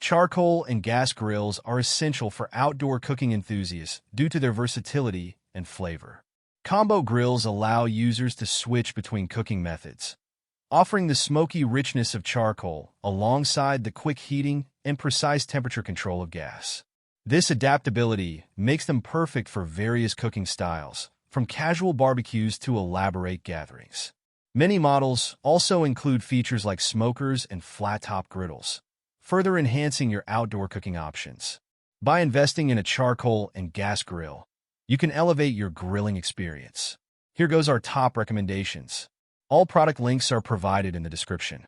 Charcoal and gas grills are essential for outdoor cooking enthusiasts due to their versatility and flavor. Combo grills allow users to switch between cooking methods, offering the smoky richness of charcoal alongside the quick heating and precise temperature control of gas. This adaptability makes them perfect for various cooking styles, from casual barbecues to elaborate gatherings. Many models also include features like smokers and flat-top griddles, further enhancing your outdoor cooking options. By investing in a charcoal and gas grill, you can elevate your grilling experience. Here goes our top recommendations. All product links are provided in the description.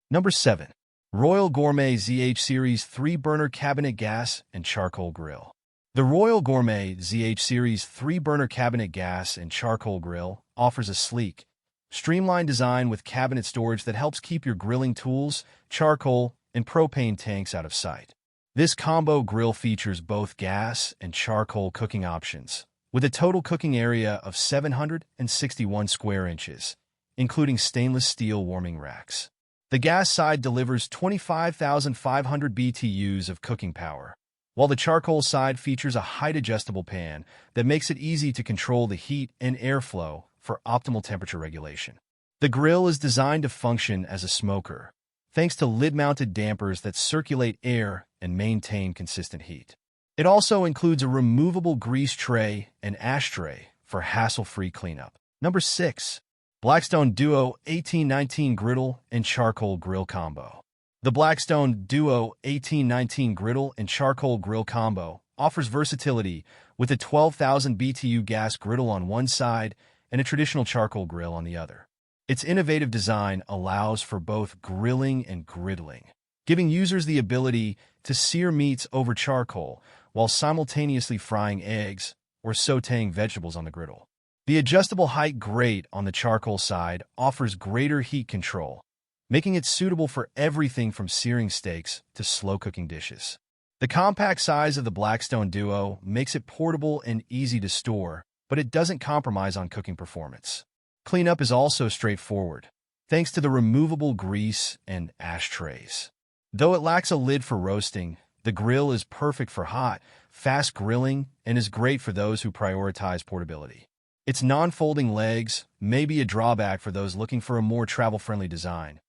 Number 7. Royal Gourmet ZH Series 3-Burner Cabinet Gas and Charcoal Grill. The Royal Gourmet ZH Series 3-Burner Cabinet Gas and Charcoal Grill offers a sleek, streamlined design with cabinet storage that helps keep your grilling tools, charcoal, and propane tanks out of sight. This combo grill features both gas and charcoal cooking options, with a total cooking area of 761 square inches, including stainless steel warming racks. The gas side delivers 25,500 BTUs of cooking power, while the charcoal side features a height-adjustable pan that makes it easy to control the heat and airflow for optimal temperature regulation. The grill is designed to function as a smoker, thanks to lid-mounted dampers that circulate air and maintain consistent heat. It also includes a removable grease tray and ashtray for hassle-free cleanup. Number 6. Blackstone Duo 1819 Griddle and Charcoal Grill Combo. The Blackstone Duo 1819 Griddle and Charcoal Grill Combo offers versatility with a 12,000 BTU gas griddle on one side and a traditional charcoal grill on the other. Its innovative design allows for both grilling and griddling, giving users the ability to sear meats over charcoal while simultaneously frying eggs or sautéing vegetables on the griddle. The adjustable height grate on the charcoal side offers greater heat control, making it suitable for everything from searing steaks to slow-cooking dishes. The compact size of the Blackstone Duo makes it portable and easy to store, but it doesn't compromise on cooking performance. Cleanup is also straightforward, thanks to the removable grease and ashtrays. Though it lacks a lid for roasting, the grill is perfect for hot, fast grilling and is great for those who prioritize portability. Its non-folding legs may be a drawback for those looking for a more travel-friendly design.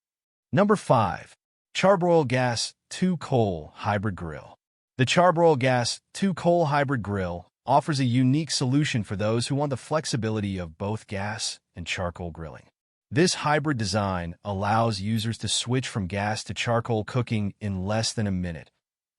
Number 5. Char-Broil Gas 2-Coal Hybrid Grill. The Char-Broil Gas 2-Coal Hybrid Grill offers a unique solution for those who want the flexibility of both gas and charcoal grilling. This hybrid design allows users to switch from gas to charcoal cooking in less than a minute,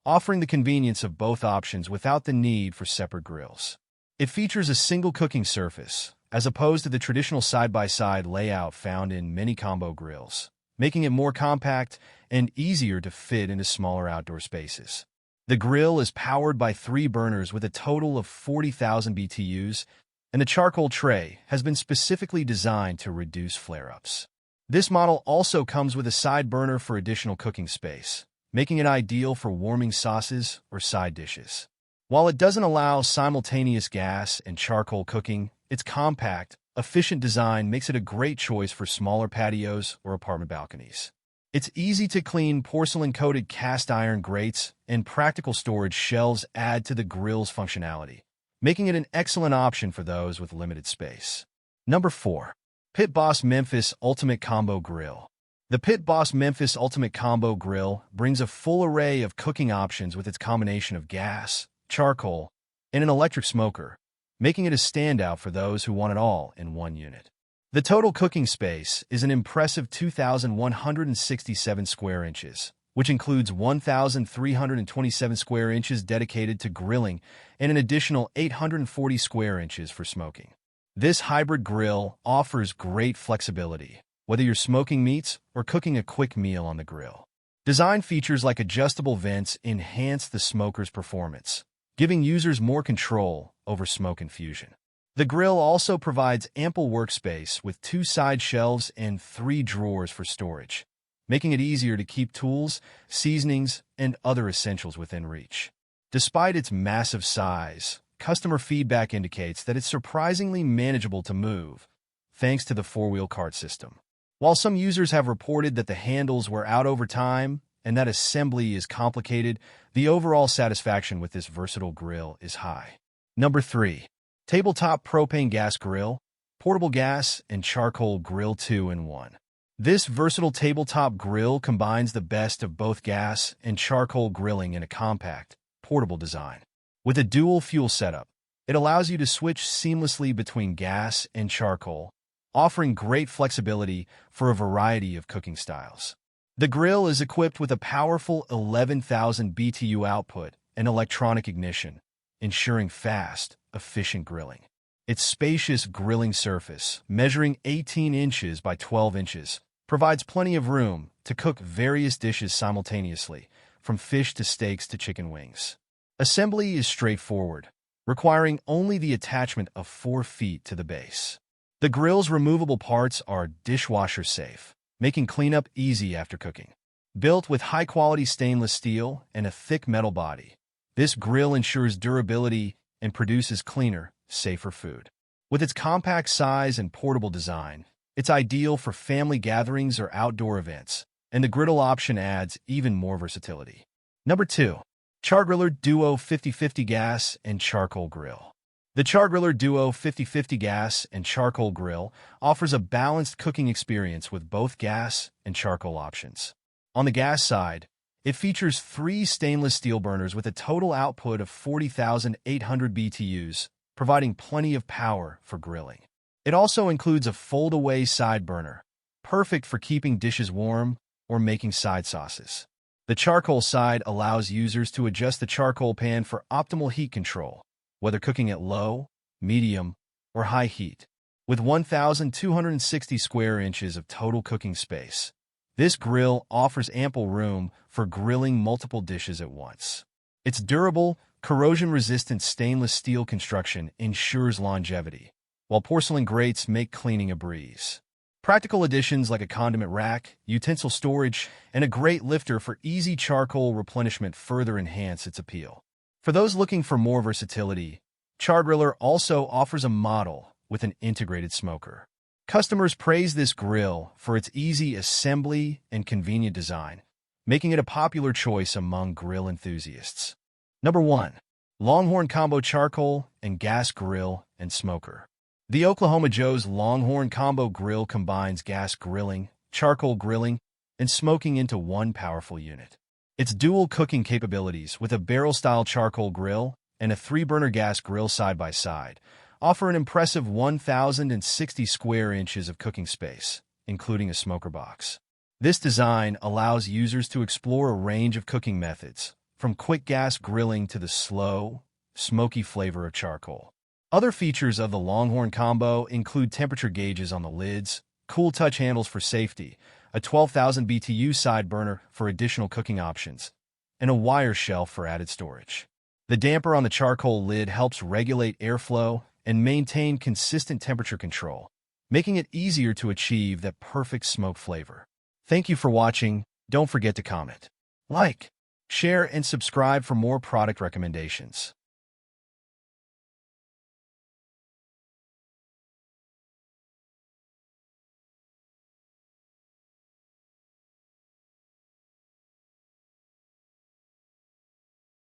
offering the convenience of both options without the need for separate grills. It features a single cooking surface, as opposed to the traditional side-by-side layout found in many combo grills, making it more compact and easier to fit into smaller outdoor spaces. The grill is powered by 3 burners with a total of 40,000 BTUs, and the charcoal tray has been specifically designed to reduce flare-ups. This model also comes with a side burner for additional cooking space, making it ideal for warming sauces or side dishes. While it doesn't allow simultaneous gas and charcoal cooking, its compact, efficient design makes it a great choice for smaller patios or apartment balconies. Its easy-to-clean porcelain-coated cast iron grates and practical storage shelves add to the grill's functionality, making it an excellent option for those with limited space. Number 4. Pit Boss Memphis Ultimate Combo Grill. The Pit Boss Memphis Ultimate Combo Grill brings a full array of cooking options with its combination of gas, charcoal, and an electric smoker, making it a standout for those who want it all in one unit. The total cooking space is an impressive 2,167 square inches, which includes 1,327 square inches dedicated to grilling and an additional 840 square inches for smoking. This hybrid grill offers great flexibility, whether you're smoking meats or cooking a quick meal on the grill. Design features like adjustable vents enhance the smoker's performance, giving users more control over smoke infusion. The grill also provides ample workspace with 2 side shelves and 3 drawers for storage, making it easier to keep tools, seasonings, and other essentials within reach. Despite its massive size, customer feedback indicates that it's surprisingly manageable to move, thanks to the four-wheel cart system. While some users have reported that the handles wear out over time and that assembly is complicated, the overall satisfaction with this versatile grill is high. Number 3. Tabletop Propane Gas Grill, Portable Gas and Charcoal Grill 2-in-1. This versatile tabletop grill combines the best of both gas and charcoal grilling in a compact, portable design. With a dual fuel setup, it allows you to switch seamlessly between gas and charcoal, offering great flexibility for a variety of cooking styles. The grill is equipped with a powerful 11,000 BTU output and electronic ignition, ensuring fast, efficient grilling. Its spacious grilling surface, measuring 18 inches by 12 inches, provides plenty of room to cook various dishes simultaneously, from fish to steaks to chicken wings. Assembly is straightforward, requiring only the attachment of 4 feet to the base. The grill's removable parts are dishwasher safe, making cleanup easy after cooking. Built with high-quality stainless steel and a thick metal body, this grill ensures durability and produces cleaner, safer food. With its compact size and portable design, it's ideal for family gatherings or outdoor events, and the griddle option adds even more versatility. Number 2. Char-Griller Duo 50/50 Gas and Charcoal Grill. The Char-Griller Duo 50/50 Gas and Charcoal Grill offers a balanced cooking experience with both gas and charcoal options. On the gas side, it features 3 stainless steel burners with a total output of 40,800 BTUs, providing plenty of power for grilling. It also includes a fold-away side burner, perfect for keeping dishes warm or making side sauces. The charcoal side allows users to adjust the charcoal pan for optimal heat control, whether cooking at low, medium, or high heat. With 1,260 square inches of total cooking space, this grill offers ample room for grilling multiple dishes at once. Its durable, corrosion-resistant stainless steel construction ensures longevity, while porcelain grates make cleaning a breeze. Practical additions like a condiment rack, utensil storage, and a grate lifter for easy charcoal replenishment further enhance its appeal. For those looking for more versatility, Char-Griller also offers a model with an integrated smoker. Customers praise this grill for its easy assembly and convenient design, making it a popular choice among grill enthusiasts. Number 1. Longhorn Combo Charcoal and Gas Grill and Smoker. The Oklahoma Joe's Longhorn Combo Grill combines gas grilling, charcoal grilling, and smoking into one powerful unit. Its dual cooking capabilities with a barrel-style charcoal grill and a 3-burner gas grill side by side offer an impressive 1,060 square inches of cooking space, including a smoker box. This design allows users to explore a range of cooking methods, from quick gas grilling to the slow, smoky flavor of charcoal. Other features of the Longhorn combo include temperature gauges on the lids, cool touch handles for safety, a 12,000 BTU side burner for additional cooking options, and a wire shelf for added storage. The damper on the charcoal lid helps regulate airflow and maintain consistent temperature control, making it easier to achieve that perfect smoke flavor. Thank you for watching. Don't forget to comment, like, share, and subscribe for more product recommendations.